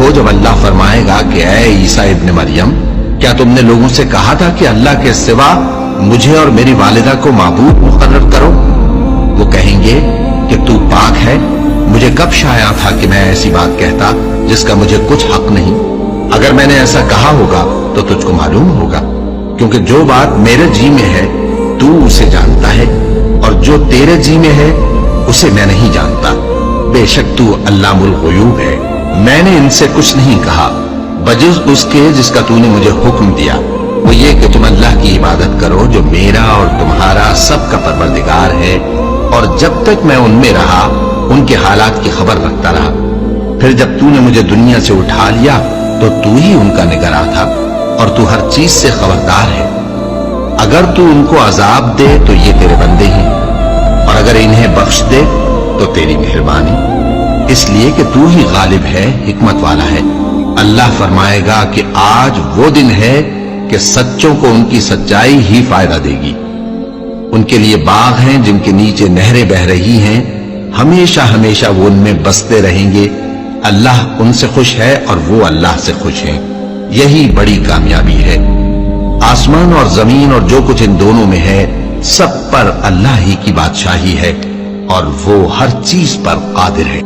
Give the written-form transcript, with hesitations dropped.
देखो जब अल्लाह फरमाएगा कि ऐ ईसा इब्न मरियम, क्या तुमने लोगों से कहा था कि अल्लाह के सिवा मुझे और मेरी वालिदा को माबूद मुकर्रर करो? वो कहेंगे कि तू पाक है, मुझे कब शाया था कि मैं ऐसी बात कहता जिसका मुझे कुछ हक नहीं। अगर मैंने ऐसा कहा होगा तो तुझको मालूम होगा, क्योंकि जो बात मेरे जी में है तू उसे जानता है, और जो तेरे जी में है उसे मैं नहीं जानता। बेशक तू अल्लामुल गुयूब है। मैंने इनसे कुछ नहीं कहा बजुज़ उसके जिसका तूने मुझे हुक्म दिया, वो ये कि तुम अल्लाह की इबादत करो जो मेरा और तुम्हारा सबका परवरदिगार है, और जब तक मैं उनमें रहा उनके हालात की खबर रखता रहा। फिर जब तूने मुझे दुनिया से उठा लिया तो तू ही उनका निगरां था, और तू हर चीज से खबरदार है। अगर तू उनको अजाब दे तो ये तेरे बंदे हैं, और अगर इन्हें बख्श दे तो तेरी मेहरबानी, इसलिए कि तू ही गालिब है, हिकमत वाला है। अल्लाह फरमाएगा कि आज वो दिन है कि सच्चों को उनकी सच्चाई ही फायदा देगी। उनके लिए बाग हैं जिनके नीचे नहरें बह रही हैं, हमेशा हमेशा वो उनमें बसते रहेंगे। अल्लाह उनसे खुश है और वो अल्लाह से खुश हैं। यही बड़ी कामयाबी है। आसमान और जमीन और जो कुछ इन दोनों में है, सब पर अल्लाह ही की बादशाही है, और वो हर चीज पर कादिर है।